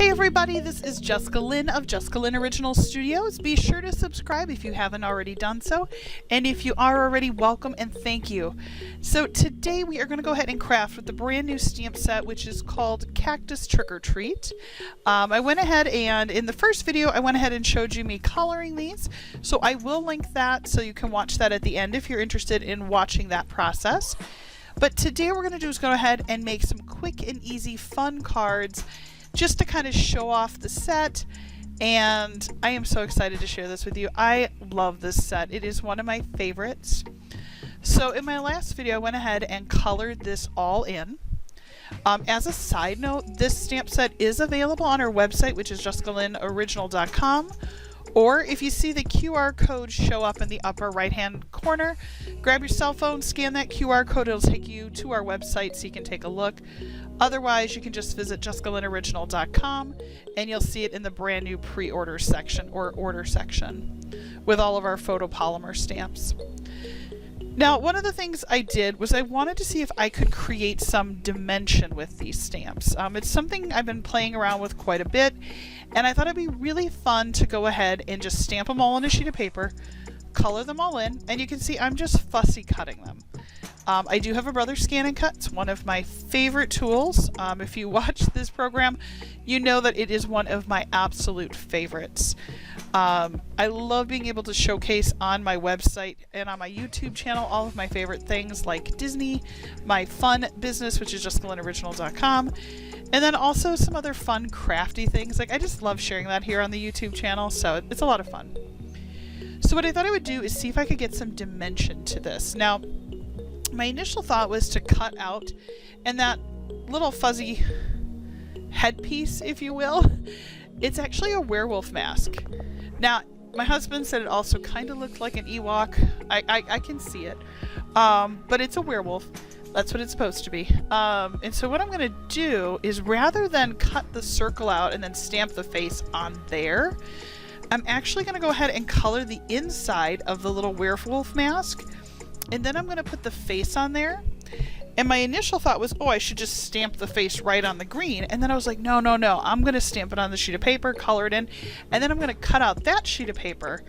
Hey everybody, this is Jessica Lynn of Jessica Lynn Original Studios. Be sure to subscribe if you haven't already done so, and if you are already, welcome and thank you. So today we are going to go ahead and craft with the brand new stamp set, which is called Cactus Trick or Treat. I went ahead and in the first video I went ahead and showed you me coloring these, so I will link that so you can watch that at the end if you're interested in watching that process. But today what we're going to do is go ahead and make some quick and easy fun cards just to kind of show off the set, and I am so excited to share this with you. I love this set. It is one of my favorites. So in my last video I went ahead and colored this all in. As a side note, this stamp set is available on our website, which is jessicalynoriginal.com. Or if you see the QR code show up in the upper right hand corner, grab your cell phone, scan that QR code, it'll take you to our website so you can take a look. Otherwise, you can just visit jessicalynoriginal.com and you'll see it in the brand new pre-order section or order section with all of our photopolymer stamps. Now, one of the things I did was I wanted to see if I could create some dimension with these stamps. It's something I've been playing around with quite a bit, and I thought it'd be really fun to go ahead and just stamp them all on a sheet of paper, color them all in, and you can see I'm just fussy cutting them. I do have a Brother Scan and Cut. It's one of my favorite tools. If you watch this program, you know that it is one of my absolute favorites. I love being able to showcase on my website and on my YouTube channel all of my favorite things like Disney, my fun business, which is jessicalynoriginal.com, and then also some other fun crafty things. Like, I just love sharing that here on the YouTube channel, so it's a lot of fun. So what I thought I would do is see if I could get some dimension to this. Now, my initial thought was to cut out, and that little fuzzy headpiece, if you will, it's actually a werewolf mask. Now, my husband said it also kind of looked like an Ewok. I can see it, but it's a werewolf. That's what it's supposed to be. And so what I'm going to do is, rather than cut the circle out and then stamp the face on there, I'm actually going to go ahead and color the inside of the little werewolf mask, and then I'm going to put the face on there. And my initial thought was, oh, I should just stamp the face right on the green. And then I was like, no, I'm going to stamp it on the sheet of paper, color it in, and then I'm going to cut out that sheet of paper.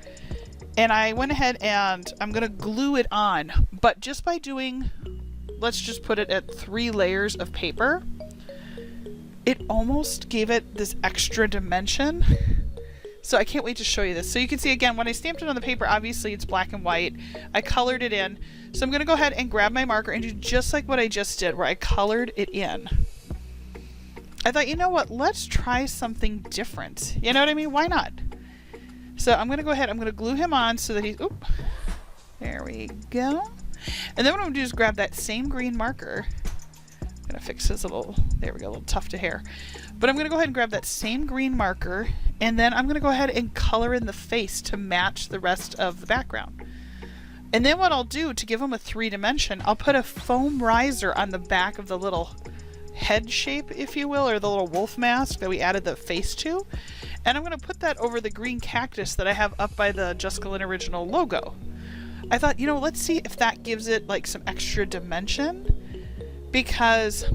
And I went ahead and I'm going to glue it on. But just by doing, let's just put it at 3 layers of paper, it almost gave it this extra dimension. So I can't wait to show you this. So you can see again, when I stamped it on the paper, obviously it's black and white. I colored it in. So I'm going to go ahead and grab my marker and do just like what I just did, where I colored it in. I thought, you know what, let's try something different. You know what I mean? Why not? So I'm going to go ahead, I'm going to glue him on so that he's, oop, there we go. And then what I'm going to do is grab that same green marker. I'm going to fix his little, there we go, a little tuft of hair. But I'm going to go ahead and grab that same green marker, and then I'm going to go ahead and color in the face to match the rest of the background. And then what I'll do to give him a 3-dimension, I'll put a foam riser on the back of the little head shape, if you will, or the little wolf mask that we added the face to. And I'm going to put that over the green cactus that I have up by the Jessica Lynn Original logo. I thought, you know, let's see if that gives it like some extra dimension, because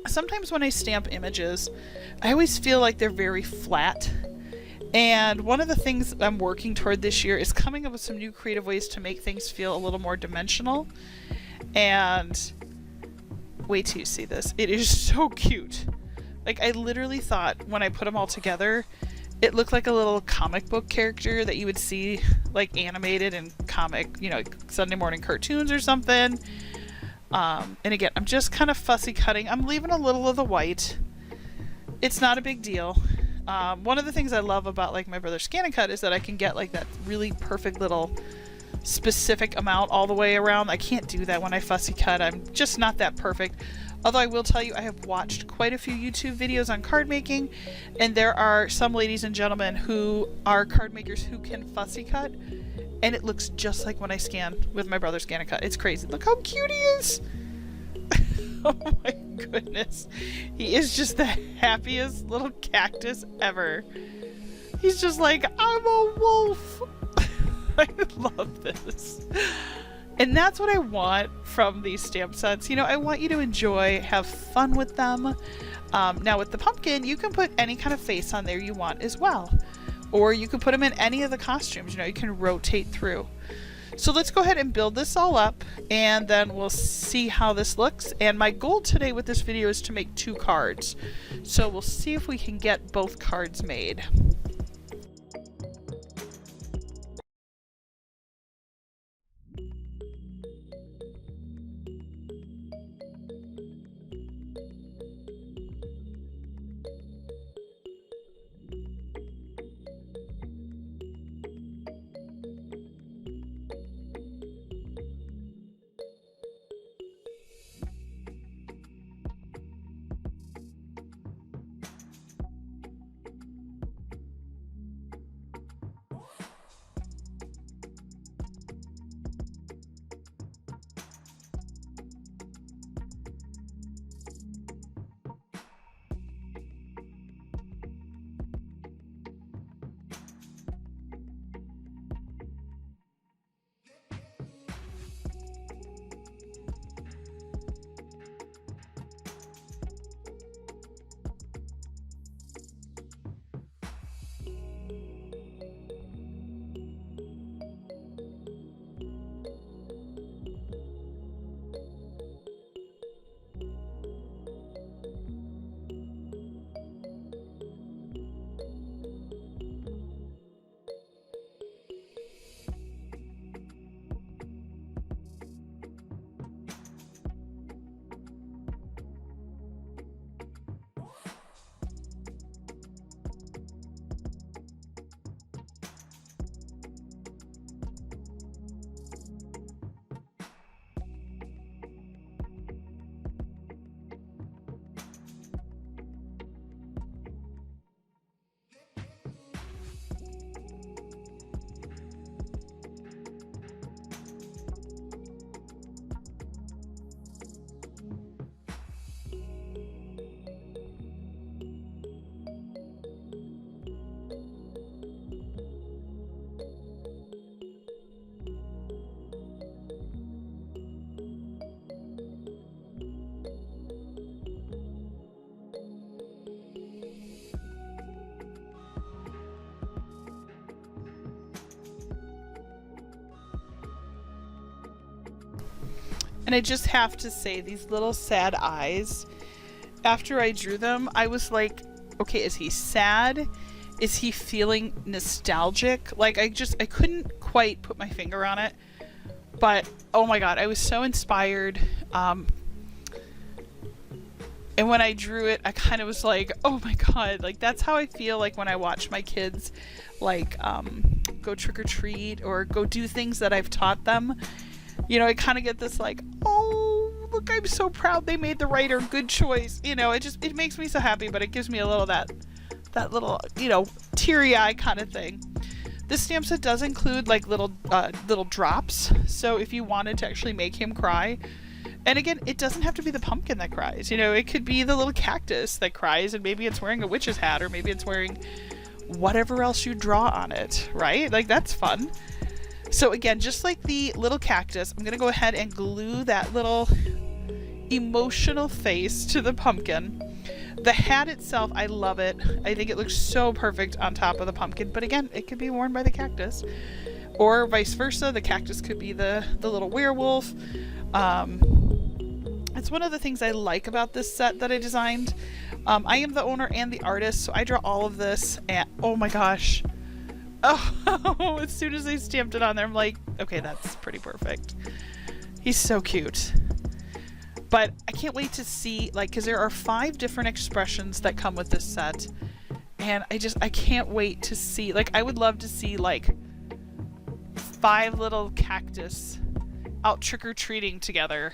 sometimes when I stamp images, I always feel like they're very flat. And one of the things I'm working toward this year is coming up with some new creative ways to make things feel a little more dimensional. And wait till you see this. It is so cute. Like, I literally thought when I put them all together, it looked like a little comic book character that you would see like animated in comic, you know, like Sunday morning cartoons or something. And again, I'm just kind of fussy cutting. I'm leaving a little of the white. It's not a big deal. One of the things I love about like my Brother Scan and Cut is that I can get like that really perfect little specific amount all the way around. I can't do that when I fussy cut. I'm just not that perfect. Although I will tell you, I have watched quite a few YouTube videos on card making, and there are some ladies and gentlemen who are card makers who can fussy cut, and it looks just like when I scan with my Brother Scan and Cut. It's crazy. Look how cute he is. Oh my goodness. He is just the happiest little cactus ever. He's just like, I'm a wolf. I love this. And that's what I want from these stamp sets. You know, I want you to enjoy, have fun with them. Now with the pumpkin, you can put any kind of face on there you want as well. Or you can put them in any of the costumes, you know, you can rotate through. So let's go ahead and build this all up, and then we'll see how this looks. And my goal today with this video is to make 2 cards. So we'll see if we can get both cards made. And I just have to say, these little sad eyes, after I drew them, I was like, okay, is he sad? Is he feeling nostalgic? Like, I couldn't quite put my finger on it. But, oh my god, I was so inspired. And when I drew it, I kind of was like, oh my god, like, that's how I feel like when I watch my kids, like, go trick-or-treat or go do things that I've taught them. You know, I kind of get this like, oh, look, I'm so proud they made the right or good choice. You know, it makes me so happy, but it gives me a little that little, you know, teary eye kind of thing. This stamp set does include like little drops. So if you wanted to actually make him cry, and again, it doesn't have to be the pumpkin that cries. You know, it could be the little cactus that cries, and maybe it's wearing a witch's hat, or maybe it's wearing whatever else you draw on it, right? Like, that's fun. So again, just like the little cactus, I'm going to go ahead and glue that little emotional face to the pumpkin. The hat itself, I love it. I think it looks so perfect on top of the pumpkin, but again, it could be worn by the cactus. Or vice versa, the cactus could be the little werewolf. It's one of the things I like about this set that I designed. I am the owner and the artist, so I draw all of this, and oh my gosh. Oh, as soon as I stamped it on there, I'm like, okay, that's pretty perfect. He's so cute. But I can't wait to see, like, because there are 5 different expressions that come with this set. And I can't wait to see, like, I would love to see, like, 5 little cactus out trick-or-treating together.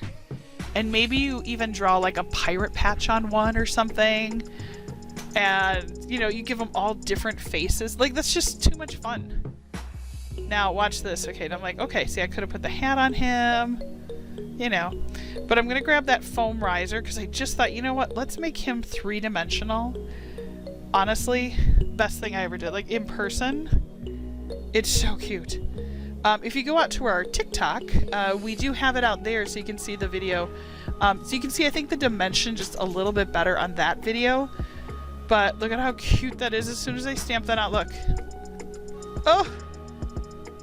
And maybe you even draw, like, a pirate patch on one or something. And, you know, you give them all different faces. Like, that's just too much fun. Now, watch this. Okay, and I'm like, okay, see, I could have put the hat on him, you know. But I'm going to grab that foam riser because I just thought, you know what, let's make him 3-dimensional. Honestly, best thing I ever did. Like, in person, it's so cute. If you go out to our TikTok, we do have it out there so you can see the video. So you can see, I think, the dimension just a little bit better on that video. But look at how cute that is as soon as I stamp that out. Look. Oh!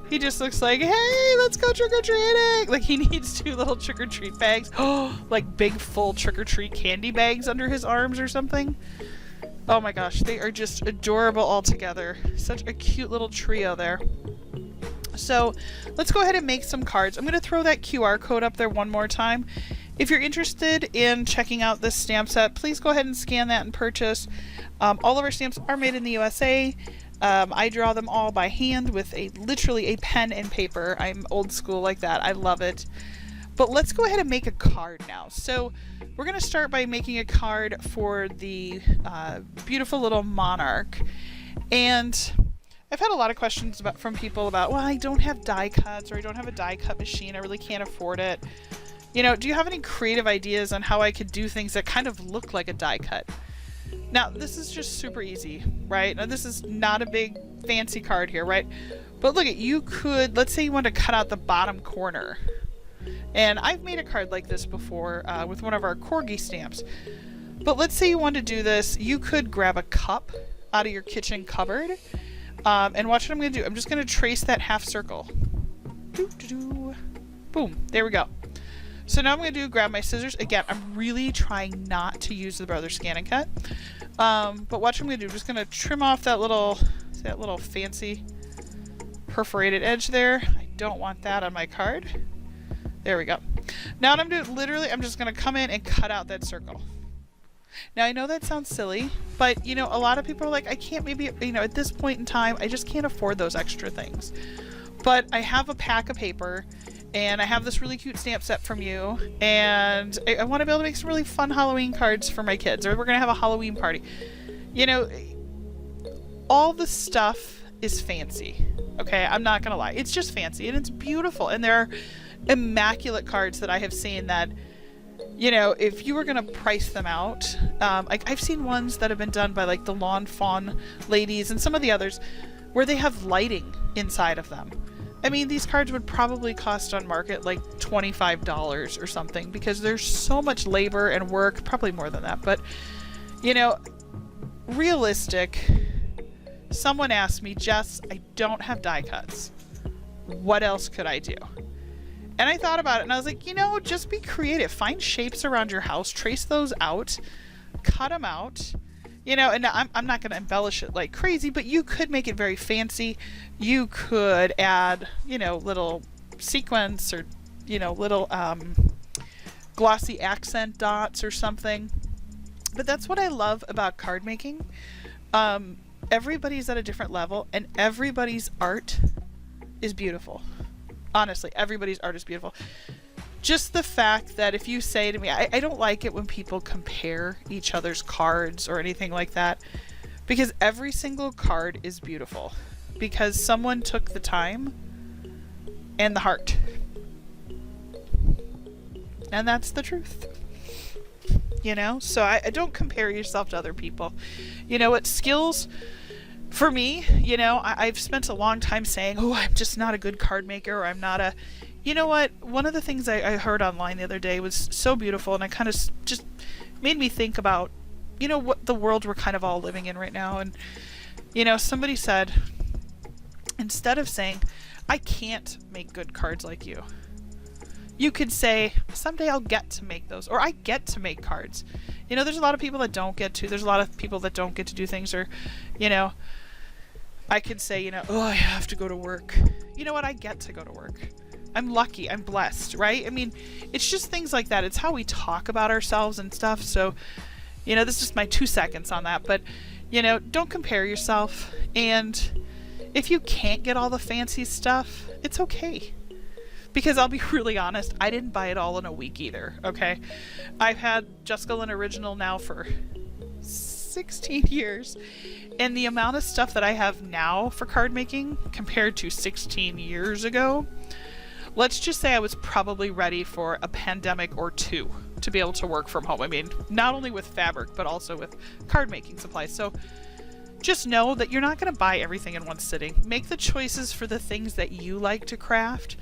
He just looks like, hey, let's go trick-or-treating! Like he needs 2 little trick-or-treat bags. Oh, like big full trick-or-treat candy bags under his arms or something. Oh my gosh, they are just adorable all together. Such a cute little trio there. So let's go ahead and make some cards. I'm going to throw that QR code up there one more time. If you're interested in checking out this stamp set, please go ahead and scan that and purchase. All of our stamps are made in the USA. I draw them all by hand with literally a pen and paper. I'm old school like that. I love it. But let's go ahead and make a card now. So we're going to start by making a card for the beautiful little monarch. And I've had a lot of questions from people about, well, I don't have die cuts, or I don't have a die cut machine. I really can't afford it. You know, do you have any creative ideas on how I could do things that kind of look like a die cut? Now, this is just super easy, right? Now, this is not a big fancy card here, right? But look at, you could, let's say you want to cut out the bottom corner. And I've made a card like this before with one of our corgi stamps. But let's say you want to do this, you could grab a cup out of your kitchen cupboard. And watch what I'm going to do. I'm just going to trace that half circle. Boom, there we go. So now I'm going to grab my scissors. Again, I'm really trying not to use the Brother Scan and Cut. But watch what I'm going to do. I'm just going to trim off that little fancy perforated edge there. I don't want that on my card. There we go. Now what I'm doing, literally, I'm just going to come in and cut out that circle. Now I know that sounds silly, but you know, a lot of people are like, I can't, maybe, you know, at this point in time, I just can't afford those extra things. But I have a pack of paper, and I have this really cute stamp set from you, and I want to be able to make some really fun Halloween cards for my kids, or we're going to have a Halloween party. You know, all the stuff is fancy, okay? I'm not going to lie. It's just fancy, and it's beautiful, and there are immaculate cards that I have seen that, you know, if you were going to price them out, like I've seen ones that have been done by like the Lawn Fawn ladies and some of the others where they have lighting inside of them. I mean, these cards would probably cost on market like $25 or something because there's so much labor and work, probably more than that. But, you know, realistic, someone asked me, Jess, I don't have die cuts. What else could I do? And I thought about it and I was like, you know, just be creative. Find shapes around your house, trace those out, cut them out. You know, and I'm not going to embellish it like crazy, but you could make it very fancy. You could add, you know, little sequins or, you know, little glossy accent dots or something. But that's what I love about card making. Everybody's at a different level and everybody's art is beautiful. Honestly, everybody's art is beautiful. Just the fact that if you say to me, I don't like it when people compare each other's cards or anything like that, because every single card is beautiful because someone took the time and the heart. And that's the truth. You know, so I don't compare yourself to other people. You know what, skills for me, you know, I've spent a long time saying, oh, I'm just not a good card maker, or I'm not a, you know what, one of the things I heard online the other day was so beautiful, and I kind of just made me think about, you know, what the world we're kind of all living in right now. And, you know, somebody said, instead of saying, I can't make good cards like you, you could say, someday I'll get to make those, or I get to make cards. You know, there's a lot of people that don't get to. There's a lot of people that don't get to do things, or, you know, I could say, you know, oh, I have to go to work. You know what? I get to go to work. I'm lucky. I'm blessed, right? I mean, it's just things like that. It's how we talk about ourselves and stuff. So, you know, this is just my 2 seconds on that. But, you know, don't compare yourself. And if you can't get all the fancy stuff, it's okay. Because I'll be really honest, I didn't buy it all in a week either, okay? I've had Jessica Lynn Original now for 16 years, and the amount of stuff that I have now for card making compared to 16 years ago, let's just say I was probably ready for a pandemic or two to be able to work from home. I mean, not only with fabric, but also with card making supplies. So just know that you're not going to buy everything in one sitting. Make the choices for the things that you like to craft,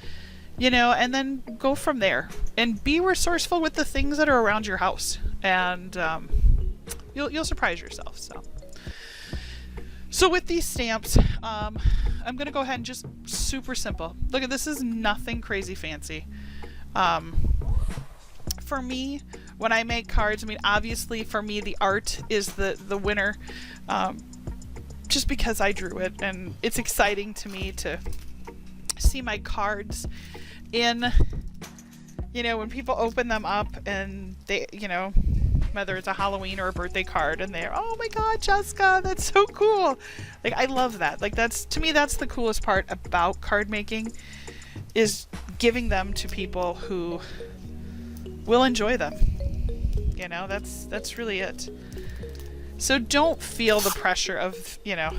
you know, and then go from there. And be resourceful with the things that are around your house, and you'll surprise yourself. So with these stamps, I'm going to go ahead and just super simple. Look at this, is nothing crazy fancy. For me, when I make cards, I mean, obviously for me the art is the winner, just because I drew it, and it's exciting to me to see my cards in, you know, when people open them up and they, you know, whether it's a Halloween or a birthday card, and they're, oh my god, Jessica, that's so cool. Like, I love that. Like, that's, to me, that's the coolest part about card making, is giving them to people who will enjoy them. You know, that's really it. So don't feel the pressure of, you know,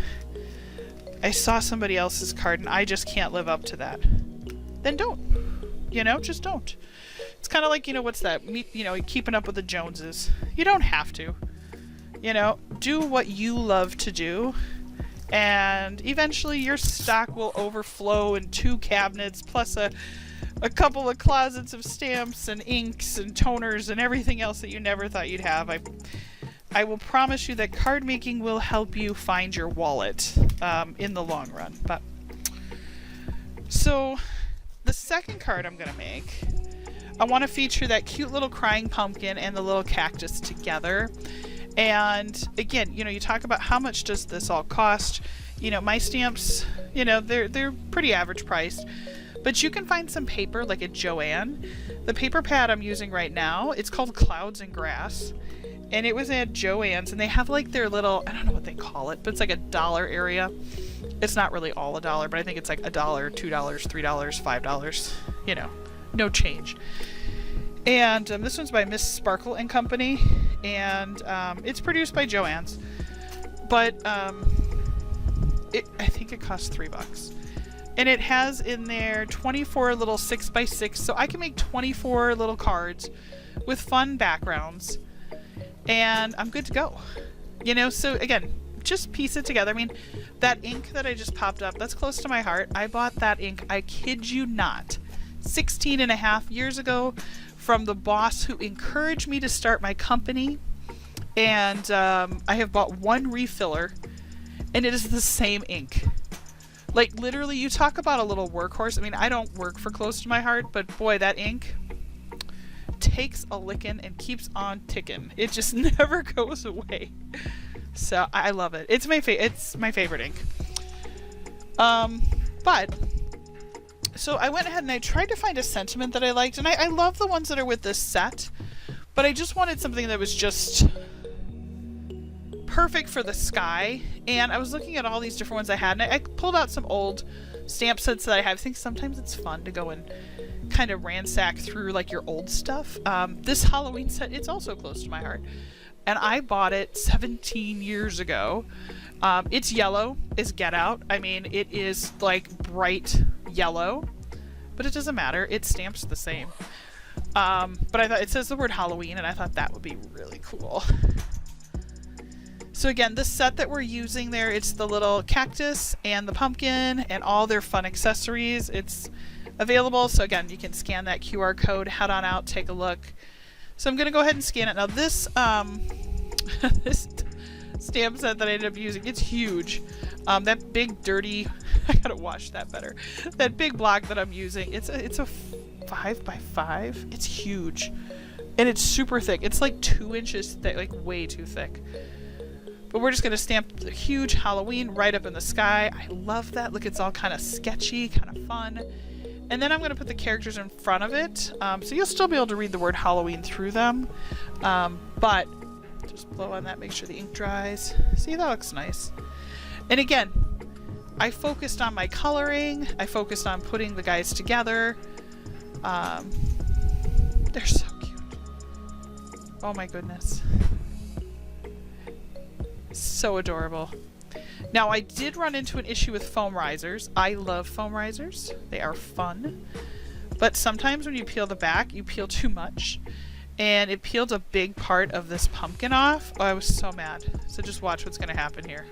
I saw somebody else's card and I just can't live up to that. Then don't. You know, just don't. It's kind of like, you know, what's that? You know, keeping up with the Joneses. You don't have to. You know, do what you love to do, and eventually your stock will overflow in 2 cabinets plus a couple of closets of stamps and inks and toners and everything else that you never thought you'd have. I will promise you that card making will help you find your wallet in the long run. But so the second card I'm going to make, I want to feature that cute little crying pumpkin and the little cactus together. And again, you know, you talk about how much does this all cost. You know, my stamps, you know, they're pretty average priced, but you can find some paper like at Joann. The paper pad I'm using right now, it's called Clouds and Grass, and it was at Joann's, and they have like their little, I don't know what they call it, but it's like a dollar area. It's not really all $1, but I think it's like $1, $2, $3, $5, you know, no change. And this one's by Miss Sparkle and Company, and it's produced by Joann's, but I think it costs $3, and it has in there 24 little 6x6, so I can make 24 little cards with fun backgrounds, and I'm good to go. You know, so again, just piece it together. I mean, that ink that I just popped up, that's close to my heart. I bought that ink, I kid you not, 16 and a half years ago, from the boss who encouraged me to start my company. And I have bought 1 refiller, and it is the same ink. Like, literally, you talk about a little workhorse. I mean, I don't work for close to my heart, but boy, that ink takes a licking and keeps on ticking. It just never goes away. So I love it. It's my favorite ink. But so I went ahead and I tried to find a sentiment that I liked, and I love the ones that are with this set, but I just wanted something that was just perfect for the sky. And I was looking at all these different ones I had, and I pulled out some old stamp sets that I have. I think sometimes it's fun to go and kind of ransack through like your old stuff. This Halloween set, it's also close to my heart, and I bought it 17 years ago. It's yellow as Get Out. I mean, it is like bright yellow, but it doesn't matter. It stamps the same. But I thought it says the word Halloween, and I thought that would be really cool. So again, this set that we're using there, it's the little cactus and the pumpkin and all their fun accessories. It's available. So again, you can scan that QR code, head on out, take a look. So I'm going to go ahead and scan it. Now this, this stamp set that I ended up using, it's huge. That big dirty, I gotta wash that better. That big block that I'm using, it's a 5x5. It's huge, and it's super thick. It's like 2 inches thick, like way too thick. But we're just gonna stamp the huge Halloween right up in the sky. I love that. Look, it's all kind of sketchy, kind of fun. And then I'm gonna put the characters in front of it, so you'll still be able to read the word Halloween through them. But just blow on that, make sure the ink dries. See, that looks nice. And again, I focused on my coloring. I focused on putting the guys together. They're so cute. Oh my goodness. So adorable. Now, I did run into an issue with foam risers. I love foam risers. They are fun. But sometimes when you peel the back, you peel too much. And it peeled a big part of this pumpkin off. Oh, I was so mad. So just watch what's going to happen here.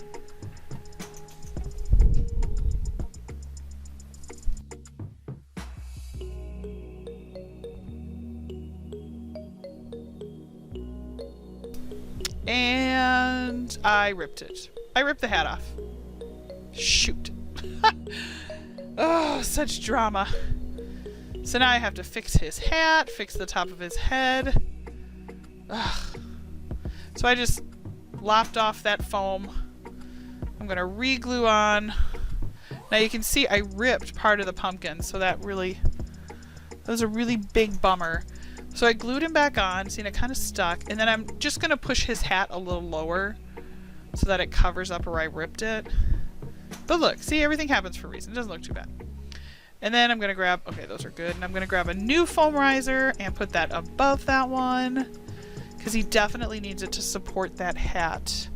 And I ripped it. I ripped the hat off. Shoot. Oh, such drama. So now I have to fix his hat, fix the top of his head. Ugh. So I just lopped off that foam. I'm gonna re-glue on. Now you can see I ripped part of the pumpkin, so that was a really big bummer. So I glued him back on, seeing it kind of stuck, and then I'm just gonna push his hat a little lower so that it covers up where I ripped it. But look, see, everything happens for a reason. It doesn't look too bad. And then I'm gonna grab, okay, those are good, and I'm gonna grab a new foam riser and put that above that one, because he definitely needs it to support that hat.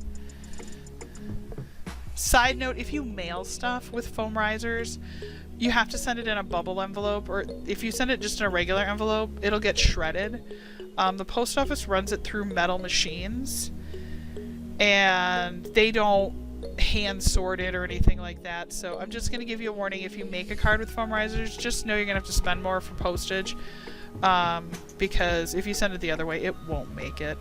Side note, if you mail stuff with foam risers, you have to send it in a bubble envelope, or if you send it just in a regular envelope, it'll get shredded. The post office runs it through metal machines, and they don't hand sort it or anything like that. So I'm just going to give you a warning: if you make a card with foam risers, just know you're going to have to spend more for postage, because if you send it the other way, it won't make it.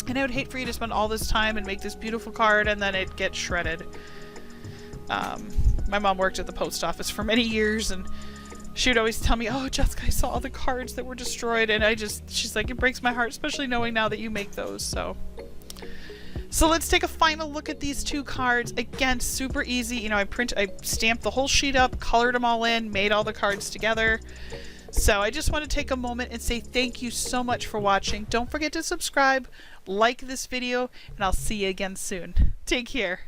And I would hate for you to spend all this time and make this beautiful card and then it gets shredded. My mom worked at the post office for many years, and she would always tell me, "Oh, Jessica, I saw all the cards that were destroyed," and she's like, "It breaks my heart, especially knowing now that you make those." So let's take a final look at these two cards. Again, super easy. You know, I stamped the whole sheet up, colored them all in, made all the cards together. So I just want to take a moment and say thank you so much for watching. Don't forget to subscribe, like this video, and I'll see you again soon. Take care.